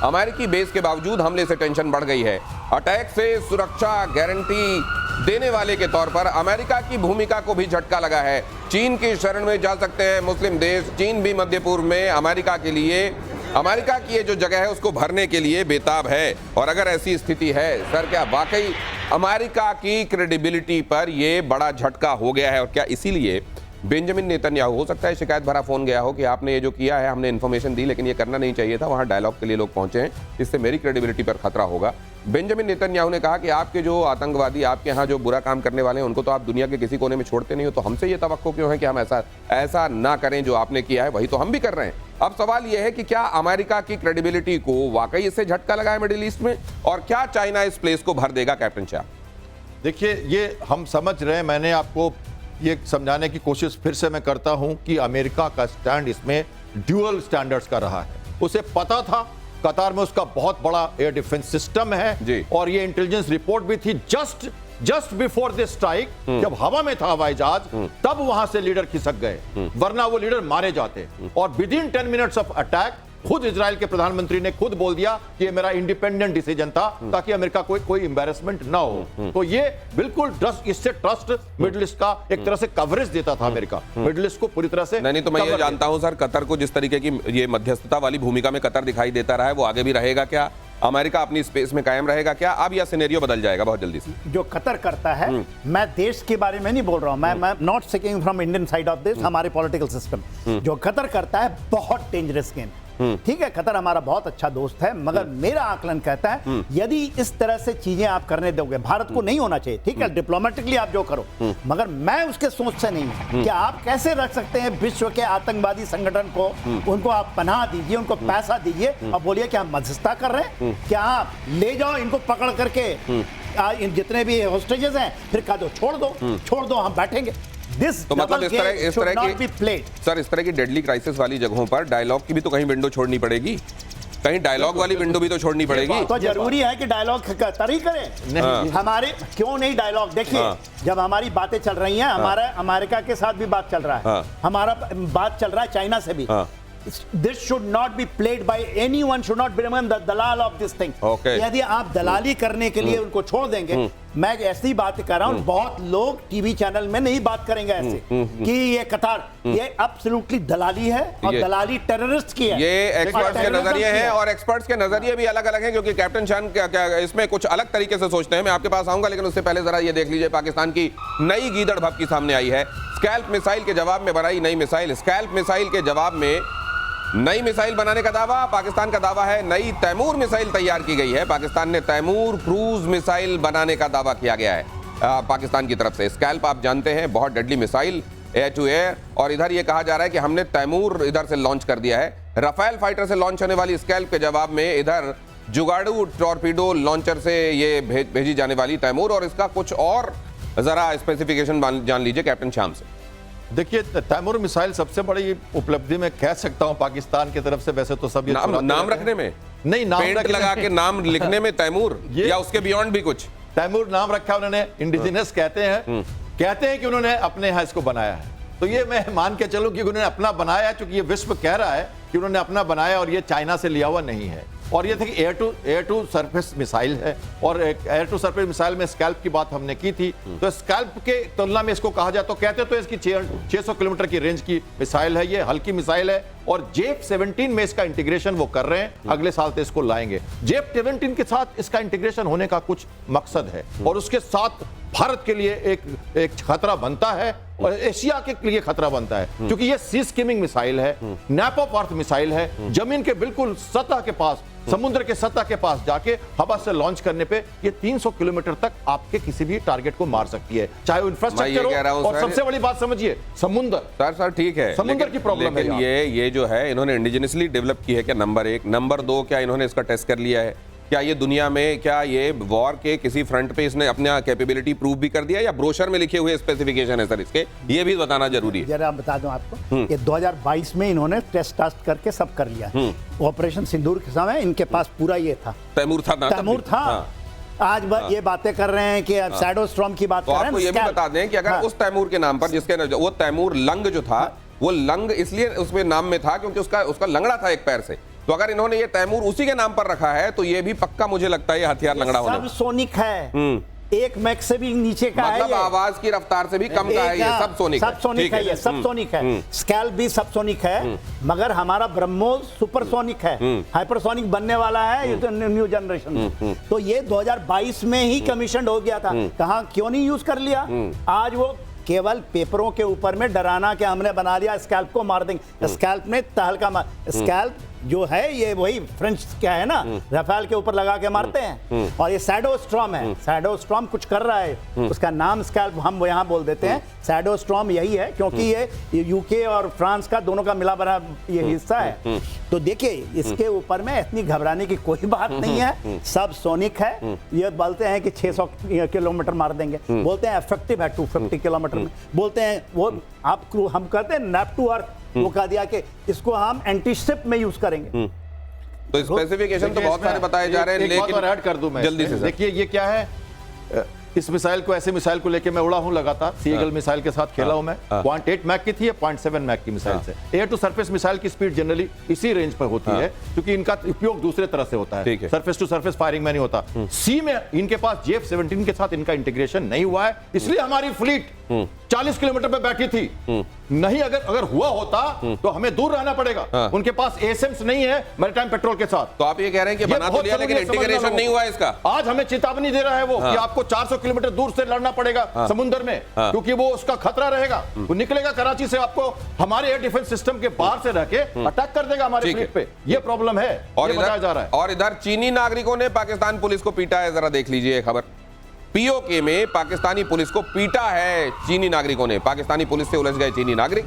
अमेरिकी बेस के बावजूद हमले से टेंशन बढ़ गई है। अटैक से सुरक्षा गारंटी देने वाले के तौर पर अमेरिका की भूमिका को भी झटका लगा है। चीन की शरण में जा सकते हैं मुस्लिम देश। चीन भी मध्य पूर्व में अमेरिका की ये जो जगह है उसको भरने के लिए बेताब है। और अगर ऐसी स्थिति है सर, क्या वाकई अमेरिका की क्रेडिबिलिटी पर ये बड़ा झटका हो गया है? और क्या इसीलिए बेंजामिन नेतन्याहू, हो सकता है शिकायत भरा फोन गया हो कि आपने ये जो किया है, हमने इन्फॉर्मेशन दी लेकिन ये करना नहीं चाहिए था, वहां डायलॉग के लिए लोग पहुंचे हैं, इससे मेरी क्रेडिबिलिटी पर खतरा होगा। बेंजामिन नेतन्याहू ने कहा कि आपके जो आतंकवादी, आपके यहाँ जो बुरा काम करने वाले हैं, उनको तो आप दुनिया के किसी कोने में छोड़ते नहीं हो, तो हमसे ये तवक्को क्यों है कि हम ऐसा ना करें जो आपने किया है, वही तो हम भी कर रहे हैं। अब सवाल यह है कि क्या अमेरिका की क्रेडिबिलिटी को वाकई इससे झटका लगा है मिडिल ईस्ट में, और क्या चाइना इस प्लेस को भर देगा? कैप्टन शाह, देखिए, ये हम समझ रहे हैं, मैंने आपको ये समझाने की कोशिश फिर से मैं करता हूं कि अमेरिका का स्टैंड इसमें ड्यूअल स्टैंडर्ड्स का रहा है। उसे पता था कतार में उसका बहुत बड़ा एयर डिफेंस सिस्टम है और ये इंटेलिजेंस रिपोर्ट भी थी जस्ट बिफोर दिस स्ट्राइक, जब हवा में था हवाई जहाज, तब वहां से लीडर खिसक गए, वरना वो लीडर मारे जाते। और with in 10 minutes of attack खुद इजराइल के प्रधानमंत्री ने खुद बोल दिया कि ये मेरा इंडिपेंडेंट डिसीजन था, ताकि अमेरिका कोई एम्बैरेसमेंट ना हो। तो ये बिल्कुल इससे ट्रस्ट मिडिल ईस्ट का एक तरह से कवरेज देता था अमेरिका, मिडिल ईस्ट को पूरी तरह से। नहीं तो मैं ये जानता हूं सर, कतर को जिस तरीके की ये मध्यस्थता वाली भूमिका में कतर दिखाई देता रहा है, वो आगे भी रहेगा क्या? अमेरिका अपनी स्पेस में कायम रहेगा क्या? अब यह सिनेरियो बदल जाएगा बहुत जल्दी से? जो कतर करता है, मैं देश के बारे में नहीं बोल रहा हूं, मैं not speaking from Indian side of this, हमारे पॉलिटिकल सिस्टम, जो कतर करता है बहुत डेंजरस गेम। ठीक है, कतर हमारा बहुत अच्छा दोस्त है, मगर मेरा आकलन कहता है यदि इस तरह से चीजें आप करने दोगे, भारत को नहीं होना चाहिए, ठीक है, डिप्लोमेटिकली आप जो करो, मगर मैं उसके सोच से नहीं हूं कि आप कैसे रख सकते हैं विश्व के आतंकवादी संगठन को, उनको आप पनाह दीजिए, उनको पैसा दीजिए और बोलिए कि हम मध्यस्थता कर रहे हैं, क्या आप ले जाओ इनको पकड़ करके, जितने भी होस्टेजेस हैं, फिर कह दो छोड़ दो, हम बैठेंगे। तो मतलब इस तरह की डेडली क्राइसिस वाली जगहों पर डायलॉग की भी तो कहीं विंडो छोड़नी पड़ेगी, कहीं डायलॉग वाली विंडो भी तो छोड़नी पड़ेगी। तो जरूरी है कि डायलॉग कतर ही करें। हमारे क्यों नहीं डायलॉग? देखिए, जब हमारी बातें चल रही हैं, हमारा अमेरिका के साथ भी बात चल रहा है, हमारा बात चल रहा है चाइना से भी। This should not be played by anyone, should not become the dalal of this thing. यदि आप दलाली करने के लिए उनको छोड़ देंगे, मैं ऐसी बात कर रहा हूं, बहुत लोग टीवी चैनल में नहीं बात करेंगे ऐसे कि ये कतार, ये एब्सोल्युटली दलाली है और दलाली टेररिस्ट की है। ये एक्सपर्ट्स के नजरिए हैं और एक्सपर्ट्स के नजरिए भी अलग अलग हैं, क्योंकि कैप्टन शान क्या इसमें कुछ अलग तरीके से सोचते हैं। मैं आपके पास आऊंगा, लेकिन उससे पहले जरा ये देख लीजिए, पाकिस्तान की नई गीदड़ भभकी सामने आई है। स्कैल्प मिसाइल के जवाब में बनाई नई मिसाइल। स्कैल्प मिसाइल के जवाब में नई मिसाइल बनाने का दावा, पाकिस्तान का दावा है नई तैमूर मिसाइल तैयार की गई है। पाकिस्तान ने तैमूर क्रूज मिसाइल बनाने का दावा किया गया है पाकिस्तान की तरफ से। स्कैल्प आप जानते हैं, बहुत deadly missile, air to air, और इधर ये कहा जा रहा है कि हमने तैमूर इधर से लॉन्च कर दिया है। राफेल फाइटर से लॉन्च होने वाली स्कैल्प के जवाब में इधर जुगाड़ू टॉर्पीडो लॉन्चर से ये भेजी जाने वाली तैमूर, और इसका कुछ और जरा स्पेसिफिकेशन जान लीजिए कैप्टन शाम से। देखिए, तैमूर मिसाइल सबसे बड़ी उपलब्धि मैं कह सकता हूं पाकिस्तान की तरफ से। वैसे तो सब नाम रखने में नहीं, नाम पेंट लगा के नाम लिखने में तैमूर, या उसके बियॉन्ड भी कुछ? तैमूर नाम रखा उन्होंने, इंडिजिनस कहते हैं कि उन्होंने अपने यहाँ इसको बनाया है। तो ये मैं मान के चलूं कि उन्होंने अपना बनाया, क्योंकि ये विश्व कह रहा है कि उन्होंने अपना बनाया और ये चाइना से लिया हुआ नहीं है। और ये देखिए, एयर टू सरफेस मिसाइल है, और एयर टू सरफेस मिसाइल में स्कैल्प की बात हमने की थी। तो स्कैल्प के तुलना में इसको कहा जाए तो कहते तो इसकी 600 किलोमीटर की रेंज की मिसाइल है, ये हल्की मिसाइल है। और JF-17 में इसका इंटीग्रेशन वो कर रहे हैं, अगले साल तो इसको लाएंगे। JF-17 के साथ इसका इंटीग्रेशन होने का कुछ मकसद है, और उसके साथ भारत के लिए एक खतरा बनता है और एशिया के लिए खतरा बनता है, क्योंकि ये सी स्किमिंग मिसाइल है, नैप ऑफ अर्थ मिसाइल है। जमीन के बिल्कुल सतह के पास, समुद्र के सतह के पास जाके हवा से लॉन्च करने पे ये 300 किलोमीटर तक आपके किसी भी टारगेट को मार सकती है, चाहे वो इंफ्रास्ट्रक्चर हो। और सबसे बड़ी बात समझिए, समुद्र। सर ठीक है, समुद्र की प्रॉब्लम है। ये जो है इन्होंने इंडिजिनसली डेवलप की है क्या? नंबर 1। नंबर 2, क्या इन्होंने इसका टेस्ट कर लिया है? क्या ये दुनिया में, क्या ये वॉर के किसी फ्रंट पे इसने अपना कैपेबिलिटी प्रूव भी कर दिया, या ब्रोशर में लिखे हुए स्पेसिफिकेशन है सर इसके? ये भी बताना जरूरी है। जरा बता दूं आपको, ये 2022 में इन्होंने टेस्ट करके सब कर लिया। ऑपरेशन सिंदूर के समय इनके पास पूरा ये था, तैमूर था। आज ये बातें कर रहे हैं कि शैडो स्टॉर्म की बात कर रहे हैं। आपको ये भी बता दें कि अगर उस तैमूर के नाम पर, जिसके वो तैमूर लंग जो था, वो लंग इसलिए उसमें नाम में था क्योंकि उसका लंगड़ा था एक पैर से, तो अगर इन्होंने ये तैमूर उसी के नाम पर रखा है तो ये भी पक्का मुझे लगता है ये हथियार लंगड़ा होने सब सोनिक है, 1 मैक से भी नीचे का है, मतलब आवाज की रफ्तार से भी कम का है, ये सब सोनिक सब सोनिक है, ये सब सोनिक है। स्कैल्प भी सब सोनिक है, मगर हमारा ब्रह्मोस सुपरसोनिक है, हाइपरसोनिक बनने वाला है, ये तो न्यू जनरेशन। तो ये 2022 में ही कमीशन हो गया था, कहां क्यों नहीं यूज कर लिया? आज वो केवल पेपरों के ऊपर में डराना कि हमने बना लिया, स्कैल्प को मार देंगे। स्कैल्प में तहलका मार, स्कैल्प जो है ये वही फ्रेंच क्या है ना, राफेल के ऊपर लगा के मारते हैं। और ये शैडो स्टॉर्म है, शैडो स्टॉर्म कुछ कर रहा है, उसका नाम स्कैल्प हम यहाँ बोल देते हैं। शैडो स्टॉर्म यही है क्योंकि ये यूके और फ्रांस का दोनों का मिला बना ये हिस्सा है। तो देखिए इसके ऊपर में इतनी घबराने की कोई बात नहीं है, सब सोनिक है। ये बोलते हैं कि 600 किलोमीटर मार देंगे, बोलते हैं इफेक्टिव है 250 किलोमीटर में, बोलते हैं वो आप हम कहते हैं नैप टू अर्थ, वो कह दिया कि इसको हम एंटी शिप में यूज करेंगे। तो स्पेसिफिकेशन तो बहुत सारे बताए जा रहे हैं, एक बात और ऐड कर दूं मैं जल्दी से। देखिए ये क्या है, इस मिसाइल को, ऐसे मिसाइल को लेके मैं उड़ा हूं लगातार, सीगल मिसाइल के साथ खेला हूं मैं। 0.8 मैक की थी या 0.7 मैक की मिसाइल से। एयर टू सरफेस मिसाइल की स्पीड जनरली इसी रेंज पर होती है क्योंकि इनका उपयोग दूसरे तरह से होता है, सरफेस टू सरफेस फायरिंग में नहीं होता। सी में इनके पास JF-17 के साथ इनका इंटीग्रेशन नहीं हुआ है, इसलिए हमारी फ्लीट 40 किलोमीटर पे बैठी थी। नहीं अगर हुआ होता तो हमें दूर रहना पड़ेगा। उनके पास एसएम्स नहीं है मैरीटाइम पेट्रोल के साथ। तो आप ये कह रहे हैं कि बना तो लिया लेकिन इंटीग्रेशन नहीं हुआ इसका। आज हमें चेतावनी दे रहा है वो कि आपको 400 किलोमीटर दूर से लड़ना पड़ेगा समुद्र में, क्योंकि वो उसका खतरा रहेगा। वो निकलेगा कराची से, आपको हमारे एयर डिफेंस सिस्टम के बाहर से रह के अटैक कर देगा हमारे फ्लीट पे। ये प्रॉब्लम है और बताया जा रहा है। और इधर चीनी नागरिकों ने पाकिस्तान पुलिस को पीटा है, जरा देख लीजिए खबर। पीओके में पाकिस्तानी पुलिस को पीटा है चीनी नागरिकों ने। पाकिस्तानी पुलिस से उलझ गए चीनी नागरिक।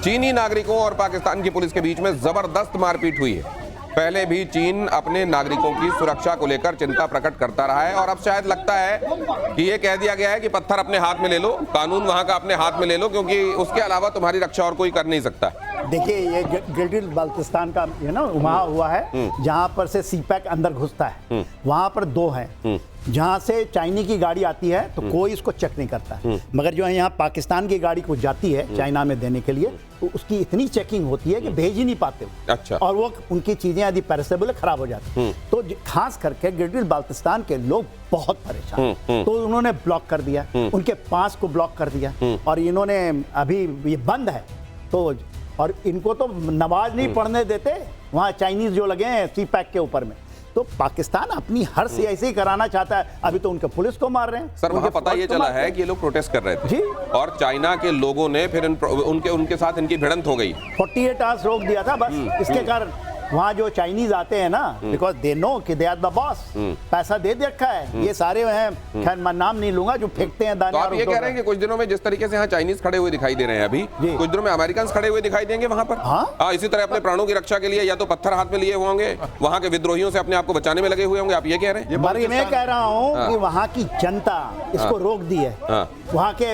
चीनी नागरिकों और पाकिस्तान की पुलिस के बीच में जबरदस्त मारपीट हुई है। पहले भी चीन अपने नागरिकों की सुरक्षा को लेकर चिंता प्रकट करता रहा है और अब शायद लगता है कि ये कह दिया गया है कि पत्थर अपने हाथ में ले लो, कानून वहां का अपने हाथ में ले लो, क्योंकि उसके अलावा तुम्हारी रक्षा और कोई कर नहीं सकता। देखिए ये गिलगित बाल्टिस्तान का है ना, वहाँ हुआ है जहाँ पर से सीपैक अंदर घुसता है, वहाँ पर 2 हैं। जहाँ से चाइना की गाड़ी आती है तो कोई इसको चेक नहीं करता, मगर जो है यहाँ पाकिस्तान की गाड़ी को जाती है चाइना में देने के लिए, तो उसकी इतनी चेकिंग होती है कि भेज ही नहीं पाते। अच्छा। और वो उनकी चीजें यदि पेरिसेबल खराब हो जाती, तो खास करके गिलगित बाल्टिस्तान के लोग बहुत परेशान, तो उन्होंने ब्लॉक कर दिया, उनके पास को ब्लॉक कर दिया। और इन्होंने अभी ये बंद है तो, और इनको तो नमाज नहीं पढ़ने देते वहाँ चाइनीज जो लगे हैं सीपैक के ऊपर में। तो पाकिस्तान अपनी हर से ऐसे ही कराना चाहता है। अभी तो उनके पुलिस को मार रहे हैं सर, वहां पता ये चला है कि ये लोग प्रोटेस्ट कर रहे थे जी, और चाइना के लोगों ने फिर उनके साथ इनकी भिड़ंत हो गई। 48 आवर्स रोक दिया था बस। इसके कारण वहाँ जो चाइनीज आते हैं ना, बिकॉज दे नो कि दे आर द बॉस, पैसा दे रखा है। ये सारे हैं, खैर मैं नाम नहीं लूंगा, जो फेंकते हैं दाने। तो आप ये कह रहे हैं कि कुछ दिनों में जिस तरीके से यहाँ चाइनीज खड़े हुए दिखाई दे रहे हैं, अभी कुछ दिनों में अमेरिकन खड़े हुए दिखाई देंगे वहां पर। हाँ, इसी तरह अपने प्राणों की रक्षा के लिए या तो पत्थर हाथ में लिए होंगे, वहां के विद्रोहियों से अपने आप को बचाने में लगे हुए होंगे। आप ये कह रहे हैं? मैं कह रहा हूँ कि वहाँ की जनता इसको रोक दी है। वहाँ के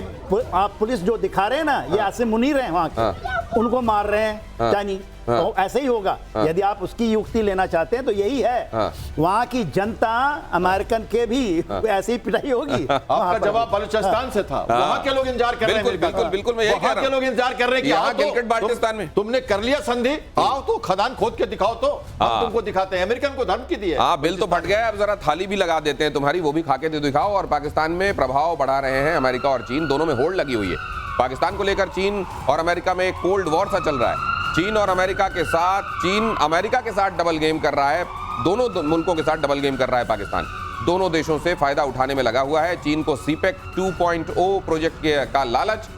आप पुलिस जो दिखा रहे हैं ना, ये आसिम मुनीर हैं वहाँ के, उनको मार रहे हैं चाइनीज। तो ऐसे ही होगा यदि आप उसकी युक्ति लेना चाहते हैं तो यही है। वहाँ की जनता अमेरिकन के भी ऐसी पिटाई होगी। आपका जवाब बलूचिस्तान से था, वहाँ के लोग इंतजार कर रहे हैं। बिल्कुल बिल्कुल, मैं यही कह रहा हूं। के लोग इंतजार कर रहे हैं कि यहाँ गिलगित बाल्टिस्तान में तुमने कर लिया संधि, आओ तो खदान खोद के दिखाओ, तो हम तुमको दिखाते हैं। अमेरिकन को धमकी दी है। हाँ, बिल तो फट गया, अब जरा थाली भी लगा देते हैं तुम्हारी, वो भी खा के दिखाओ। और पाकिस्तान में प्रभाव बढ़ा रहे हैं अमेरिका और चीन, दोनों में होड़ लगी हुई है। पाकिस्तान को लेकर चीन और अमेरिका में एक कोल्ड वॉर सा चल रहा है। चीन अमेरिका के साथ डबल गेम कर रहा है, दोनों मुल्कों के साथ डबल गेम कर रहा है पाकिस्तान। दोनों देशों से फायदा उठाने में लगा हुआ है। चीन को सीपेक 2.0 प्रोजेक्ट का लालच,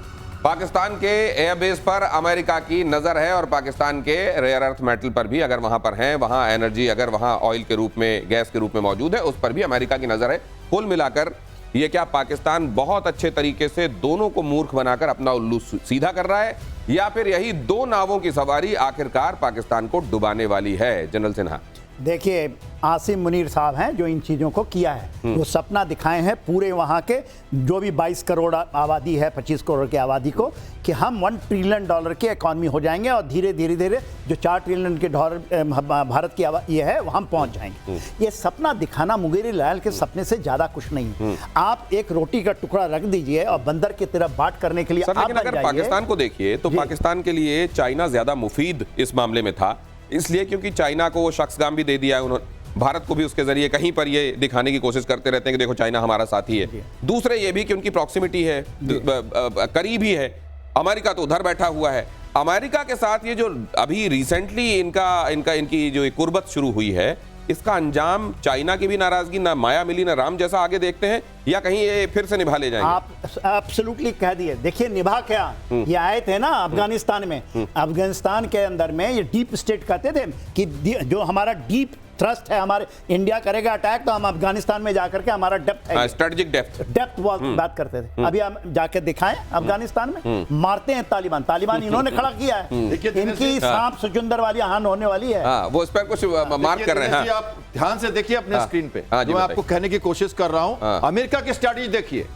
पाकिस्तान के एयरबेस पर अमेरिका की नजर है और पाकिस्तान के रेयर अर्थ मेटल पर भी, अगर वहां पर हैं, वहां एनर्जी अगर वहां ऑयल के रूप में, गैस के रूप में मौजूद है, उस पर भी अमेरिका की नजर है। कुल मिलाकर ये क्या पाकिस्तान बहुत अच्छे तरीके से दोनों को मूर्ख बनाकर अपना उल्लू सीधा कर रहा है, या फिर यही 2 नावों की सवारी आखिरकार पाकिस्तान को डुबाने वाली है? जनरल सिन्हा, देखिए आसिम मुनीर साहब हैं जो इन चीज़ों को किया है, वो सपना दिखाए हैं पूरे वहाँ के जो भी 22 करोड़ आबादी है, 25 करोड़ की आबादी को, कि हम $1 ट्रिलियन की इकॉनमी हो जाएंगे और धीरे धीरे जो 4 ट्रिलियन के डॉलर भारत की ये है हम पहुँच जाएंगे। ये सपना दिखाना मुंगेरी लाल के सपने से ज़्यादा कुछ नहीं है। आप एक रोटी का टुकड़ा रख दीजिए और बंदर की तरफ बांट करने के लिए सर, लेकिन अगर पाकिस्तान को देखिए तो पाकिस्तान के लिए चाइना ज़्यादा मुफीद इस मामले में था। इसलिए क्योंकि चाइना को वो शख्सगाम भी दे दिया है उन्होंने, भारत को भी उसके जरिए कहीं पर ये दिखाने की कोशिश करते रहते हैं कि देखो चाइना हमारा साथी है। दूसरे ये भी कि उनकी प्रॉक्सिमिटी है, करीब ही है। अमेरिका तो उधर बैठा हुआ है। अमेरिका के साथ ये जो अभी रिसेंटली इनकी जो कुर्बत शुरू हुई है, इसका अंजाम चाइना की भी नाराजगी, ना माया मिली ना राम जैसा आगे देखते हैं, या कहीं ये फिर से निभा ले जाएंगे? आप एब्सोल्युटली कह दिए। देखिए निभा क्या, ये आए थे ना अफगानिस्तान में, अफगानिस्तान के अंदर में ये डीप स्टेट कहते थे कि जो हमारा डीप थ्रस्ट है, हमारे इंडिया करेगा अटैक तो हम अफगानिस्तान में जाकर के हमारा डेप्थ है, स्ट्रेटेजिक डेप्थ बात करते थे। अभी हम जाके दिखाएं अफगानिस्तान में मारते हैं तालिबान इन्होंने खड़ा किया है। इनकी सांप सुचुंदर वाली हान होने वाली है। वो इस पर कुछ मार्क कर रहे हैं। आप ध्यान से देखिए अपने स्क्रीन पे, हाँ जी, जो मैं आपको कहने की कोशिश कर रहा हूं। अमेरिका की स्ट्रैटेजी देखिए,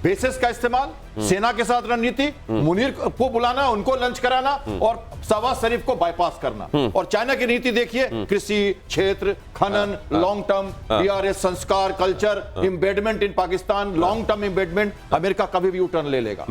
बेसिस का इस्तेमाल, सेना के साथ रणनीति, मुनीर को बुलाना, उनको लंच कराना और शहबाज शरीफ को बाईपास करना। और चाइना की नीति देखिए, कृषि क्षेत्र, खनन, लॉन्ग टर्म बीआरएस, संस्कार, culture, embedment in Pakistan, long term embedment. America कभी भी यूटर्न ले लेगा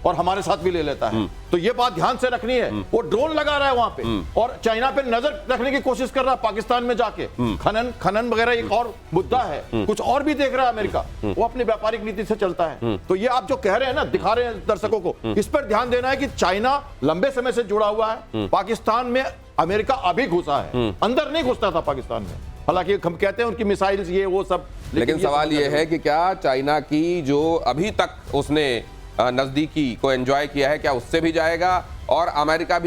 और हमारे साथ भी ले लेता है। तो ये बात ध्यान से रखनी है। वो ड्रोन लगा रहा है वहां पे और चाइना पे नजर रखने की कोशिश कर रहा है पाकिस्तान में जाके। खनन वगैरह एक और मुद्दा है, कुछ और भी देख रहा है अमेरिका। वो अपनी व्यापारिक नीति से चलता है। तो ये आप जो कह रहे हैं ना, दिखा रहे हैं दर्शकों को, इस पर ध्यान देना है कि चाइना लंबे समय से जुड़ा हुआ है पाकिस्तान में। अमेरिका अभी घुसा है, अंदर नहीं घुसता था पाकिस्तान में। हालांकि हम कहते हैं उनकी मिसाइल्स ये वो सब, लेकिन सवाल ये है कि क्या चाइना की जो अभी तक उसने नजदीकी को एंजॉय किया है, क्या उससे भी जाएगा? और अमेरिका भी